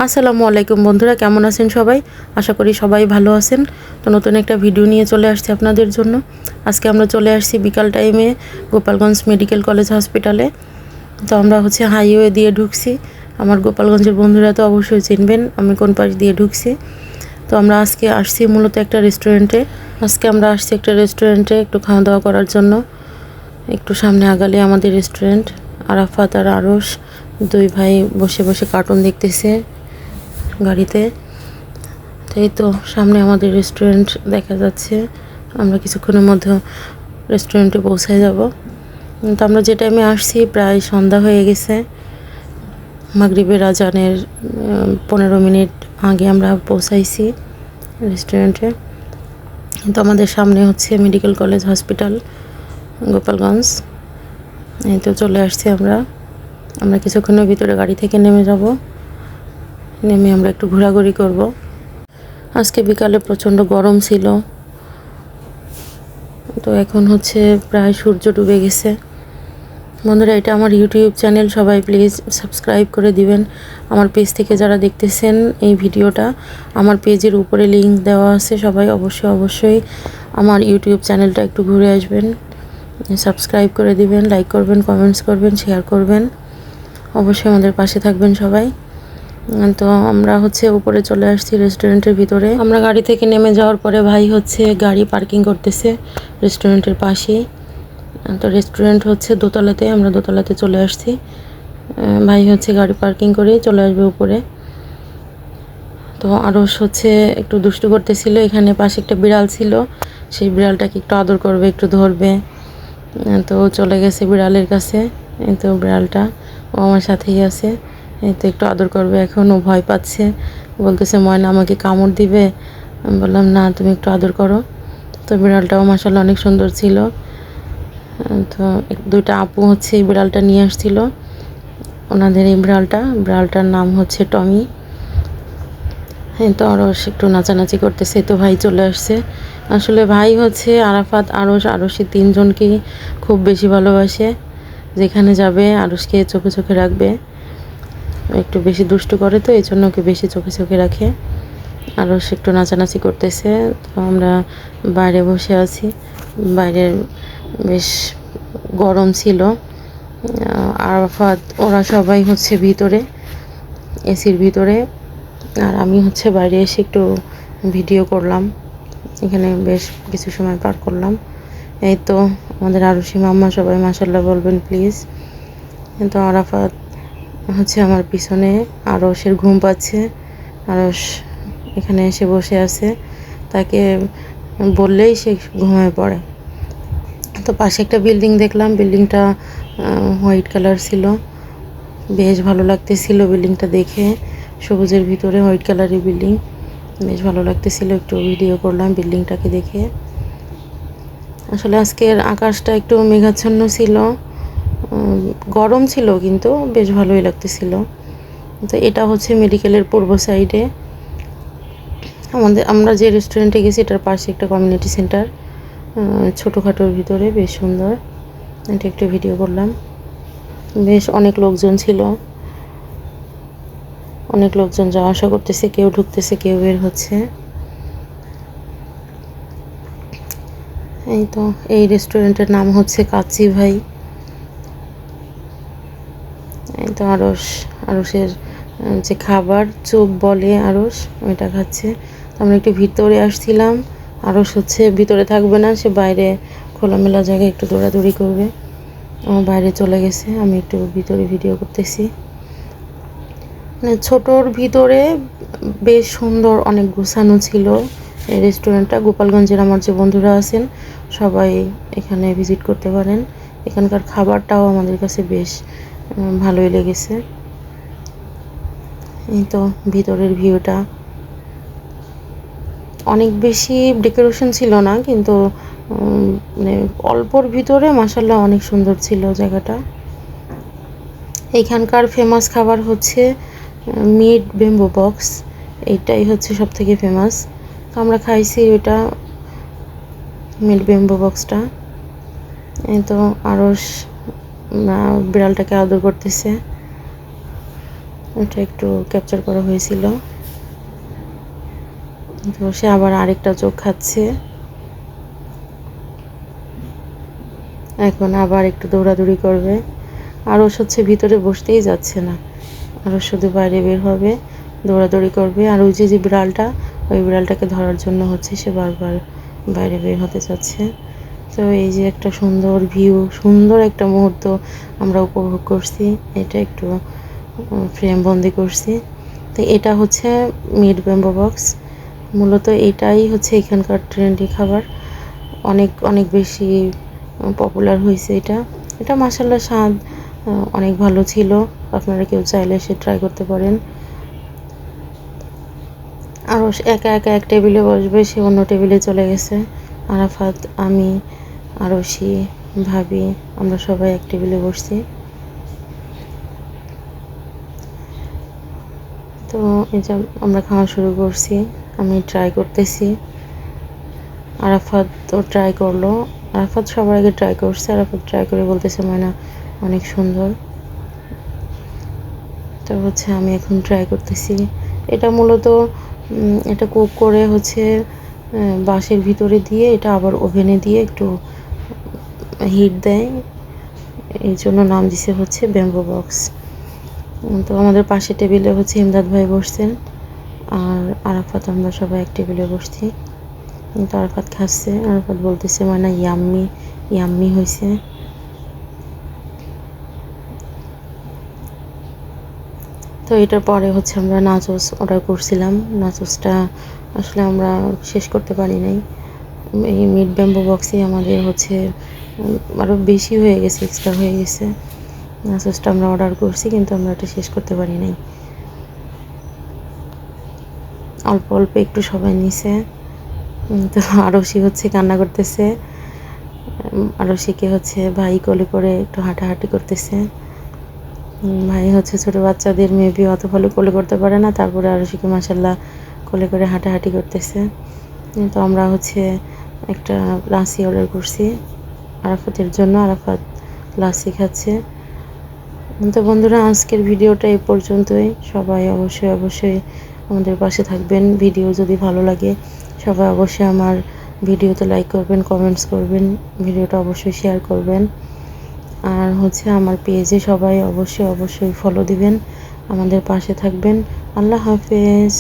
আসসালামু আলাইকুম বন্ধুরা, কেমন আছেন সবাই? আশা করি সবাই ভালো আছেন। তো নতুন একটা ভিডিও নিয়ে চলে আসছি আপনাদের জন্য। আজকে আমরা চলে আসছি বিকাল টাইমে গোপালগঞ্জ মেডিকেল কলেজ হসপিটালে। তো আমরা হাইওয়ে দিয়ে ঢুকছি। আমার গোপালগঞ্জের বন্ধুরা তো অবশ্যই চিনবেন আমি কোন পাশ দিয়ে ঢুকছি। তো আমরা আজকে আসছি মূলত একটা রেস্টুরেন্টে। একটু খাওয়া দাওয়া করার জন্য। একটু সামনে আগালে আমাদের রেস্টুরেন্ট। আরাফাত আর আরশ দুই ভাই বসে বসে কার্টুন দেখতেছে গাড়িতে। এই তো সামনে আমাদের রেস্টুরেন্ট দেখা যাচ্ছে। আমরা কিছুক্ষণের মধ্যে রেস্টুরেন্টে পৌঁছে যাব। তো আমরা যে টাইমে আসছি প্রায় সন্ধ্যা হয়ে গেছে। মাগরিবের আজানের 15 মিনিট আগে আমরা পৌঁছাইছি রেস্টুরেন্টে। তো আমাদের সামনে মেডিকেল কলেজ হসপিটাল গোপালগঞ্জ। এই তো চলে আসছি আমরা কিছুক্ষণের ভিতরে গাড়ি থেকে নেমে যাব। নেমে আমরা একটু ঘোরাঘুরি করব। আজকে বিকালে প্রচণ্ড গরম ছিল। তো এখন প্রায় সূর্য ডুবে গেছে। বন্ধুরা, এটা আমার ইউটিউব চ্যানেল, সবাই প্লিজ সাবস্ক্রাইব করে দিবেন। আমার পেজ থেকে যারা দেখতেছেন এই ভিডিওটা, আমার পেজের উপরে লিংক দেওয়া আছে। সবাই অবশ্যই আমার ইউটিউব চ্যানেলটা একটু ঘুরে আসবেন, সাবস্ক্রাইব করে দিবেন, লাইক করবেন, কমেন্টস করবেন, শেয়ার করবেন। অবশ্যই আমাদের পাশে থাকবেন সবাই। তো আমরা উপরে চলে আসছি রেস্টুরেন্টের ভিতরে। আমরা গাড়ি থেকে নেমে যাওয়ার পরে ভাই গাড়ি পার্কিং করতেছে রেস্টুরেন্টের পাশেই। তো রেস্টুরেন্ট দোতলাতে, আমরা দোতলাতে চলে আসছি। ভাই গাড়ি পার্কিং করে চলে আসবে উপরে। তো আরশ একটু দুষ্টু করতেছিল। এখানে পাশে একটা বিড়াল ছিল, সেই বিড়ালটাকে একটু আদর করবে, একটু ধরবে। তো চলে গেছে বিড়ালের কাছে। তো বিড়ালটা ও আমার সাথেই আছে। এই তো একটু আদর করবে। এখন ও ভয় পাচ্ছে, বলতেছে ময়না আমাকে কামড় দিবে। আমি বললাম না, তুমি একটু আদর করো। তো বিড়ালটাও মাশাআল্লাহ অনেক সুন্দর ছিল। তো দুইটা আপু এই বিড়ালটা নিয়ে আসছিল। ওনাদের এই বিড়ালটার নাম টমি। হ্যাঁ, তো আরশ একটু নাচানাচি করতেছে। তো ভাই চলে আসছে। আসলে ভাই আরাফাত, আরশি তিনজনকেই খুব বেশি ভালোবাসে। যেখানে যাবে আরশকে চোখে চোখে রাখবে। একটু বেশি দুষ্টু করে, তো এই জন্য ওকে বেশি চোখে চোখে রাখে। আরশ একটু নাচানাচি করতেছে। তো আমরা বাইরে বসে আছি। বাইরে বেশ গরম ছিল। আরাফাত ওরা সবাই ভিতরে, এসির ভিতরে। আর আমি বাইরে এসে একটু ভিডিও করলাম। এখানে বেশ কিছু সময় পার করলাম। এই তো আমাদের আরশি মাম্মা, সবাই মাশাআল্লাহ বলবেন প্লিজ। কিন্তু আরাফাত আমার পিছনে। আরশের ঘুম পাচ্ছে। আরশ এখানে এসে বসে আছে। তাকে বললেই সে ঘুমিয়ে পড়ে। তো পাশে একটা বিল্ডিং দেখলাম। বিল্ডিংটা হোয়াইট কালার ছিল। বেশ ভালো লাগতেছিল বিল্ডিংটা দেখে। সবুজের ভিতরে হোয়াইট কালারের বিল্ডিং, বেশ ভালো লাগতেছিল। একটু ভিডিও করলাম বিল্ডিংটাকে দেখে। আসলে আজকের আকাশটা একটু মেঘাচ্ছন্ন ছিল, গরম ছিল, কিন্তু বেশ ভালোই লাগতেছিল। তো এটা মেডিকেলের পূর্ব সাইডে। আমরা যে রেস্টুরেন্টে গেছি এটার পাশে একটা কমিউনিটি সেন্টার, ছোটোখাটোর ভিতরে, বেশ সুন্দর। এটা একটু ভিডিও করলাম। বেশ অনেক লোকজন ছিল। অনেক লোকজন যাওয়া আসা করতেছে, কেউ ঢুকতেছে, কেউ বের হচ্ছে। এই তো এই রেস্টুরেন্টের নাম কাচ্চি ভাই। এই তো আরশের যে খাবার চুপ বলে আরশ, ওইটা খাচ্ছে। তো আমরা একটু ভিতরে আসছিলাম। আরশ ভিতরে থাকবে না, সে বাইরে খোলামেলা জায়গায় একটু দৌড়াদৌড়ি করবে। বাইরে চলে গেছে। আমি একটু ভিতরে ভিডিও করতেছি। মানে ছোটোর ভিতরে বেশ সুন্দর, অনেক গোছানো ছিল এই রেস্টুরেন্টটা। গোপালগঞ্জের আমার যে বন্ধুরা আছেন সবাই এখানে ভিজিট করতে পারেন। এখানকার খাবারটাও আমাদের কাছে বেশ ভালোই লেগেছে। এই তো ভিতরের ভিউটা। অনেক বেশি ডেকোরেশন ছিল না, কিন্তু মানে অল্পর ভিতরে মাশাআল্লাহ অনেক সুন্দর ছিল জায়গাটা। এইখানকার ফেমাস খাবার মিট বেম্বো বক্স। এইটাই সব থেকে ফেমাস। তো আমরা খাইছি ওইটা, মিট বেম্বো বক্সটা। এই তো আরশ বিড়ালটাকে আদর করতেছে। এটা একটু ক্যাপচার করা হয়েছিল। তো সে আবার আরেকটা চোখ খাচ্ছে, এখন আবার একটু দৌড়াদৌড়ি করবে। আরও হচ্ছে ভিতরে বসতেই যাচ্ছে না, আরও শুধু বাইরে বের হবে, দৌড়াদৌড়ি করবে। আর ওই যে বিড়ালটা, ওই বিড়ালটাকে ধরার জন্য হচ্ছে সে বারবার বাইরে বের হতে চাচ্ছে। তো এই যে একটা সুন্দর ভিউ, সুন্দর একটা মুহূর্ত আমরা উপভোগ করছি, এটা একটু ফ্রেম বন্দি করছি। তো এটা হচ্ছে মিট ব্যাম্বো বক্স, মূলত এটাই হচ্ছে এখানকার ট্রেন্ডি খাবার, অনেক অনেক বেশি পপুলার হয়েছে এটা। এটা মাশাআল্লাহ স্বাদ অনেক ভালো ছিল, আপনারা কেউ চাইলে সে ট্রাই করতে পারেন। আরও একা একা এক টেবিলে বসবে, সে অন্য টেবিলে চলে গেছে। আরাফাত, আমি, আরশি, ভাবি, আমরা সবাই এক টেবিলে বসছি। তো এই যে আমরা খাওয়া শুরু করছি, আমি ট্রাই করতেছি, আরাফাত তো ট্রাই করলো। আরাফাত সবার আগে ট্রাই করছে, আরাফাত ট্রাই করে বলতেছে ময়না অনেক সুন্দর। তো হচ্ছে আমি এখন ট্রাই করতেছি। এটা মূলত এটা কুক করে হচ্ছে বাঁশের ভিতরে দিয়ে এটা আবার ওভেনে দিয়ে একটু হিট দেয়, এই জন্য নাম দিছে হচ্ছে ব্যাম্বো বক্স। তো আমাদের পাশে টেবিলে হচ্ছে ইমদাদ ভাই বসছেন, আর আরাফাত, আমরা সবাই এক টেবিলে বসছি। তো আরাফাত খাচ্ছে, আরাফাত বলতেছে মানে ইয়াম্মি ইয়াম্মি হয়েছে। তো এটার পরে হচ্ছে আমরা নাচোস অর্ডার করছিলাম, নাচোসটা আসলে আমরা শেষ করতে পারি নাই। এই মিট ব্যাম্বো বক্সে আমাদের হচ্ছে আরও বেশি হয়ে গেছে, এক্সট্রা হয়ে গেছে। নাচোসটা আমরা অর্ডার করছি কিন্তু আমরা এটা শেষ করতে পারি নাই, অল্প অল্প একটু সবাই নিছে। তো আরশি হচ্ছে কান্না করতেছে, আরশিকে হচ্ছে ভাই কোলে করে একটু হাঁটাহাঁটি করতেছে। ভাই হচ্ছে ছোটো বাচ্চাদের মেবি অত ভালো কোলে করতে পারে না, তারপরে আরশিকে মাশাল্লাহ কোলে করে হাঁটাহাঁটি করতেছে। তো আমরা হচ্ছে একটা লাসি অর্ডার করছি আরাফাতের জন্য, আরাফাত লাসি খাচ্ছে। তো বন্ধুরা, আজকের ভিডিওটা এই পর্যন্তই। সবাই অবশ্যই অবশ্যই আমাদের পাশে থাকবেন। ভিডিও যদি ভালো লাগে সবাই অবশ্যই আমার ভিডিওতে লাইক করবেন, কমেন্টস করবেন, ভিডিওটা অবশ্যই শেয়ার করবেন। আর হচ্ছে আমার পেজে সবাই অবশ্যই অবশ্যই ফলো দিবেন, আমাদের পাশে থাকবেন। আল্লাহ হাফেজ।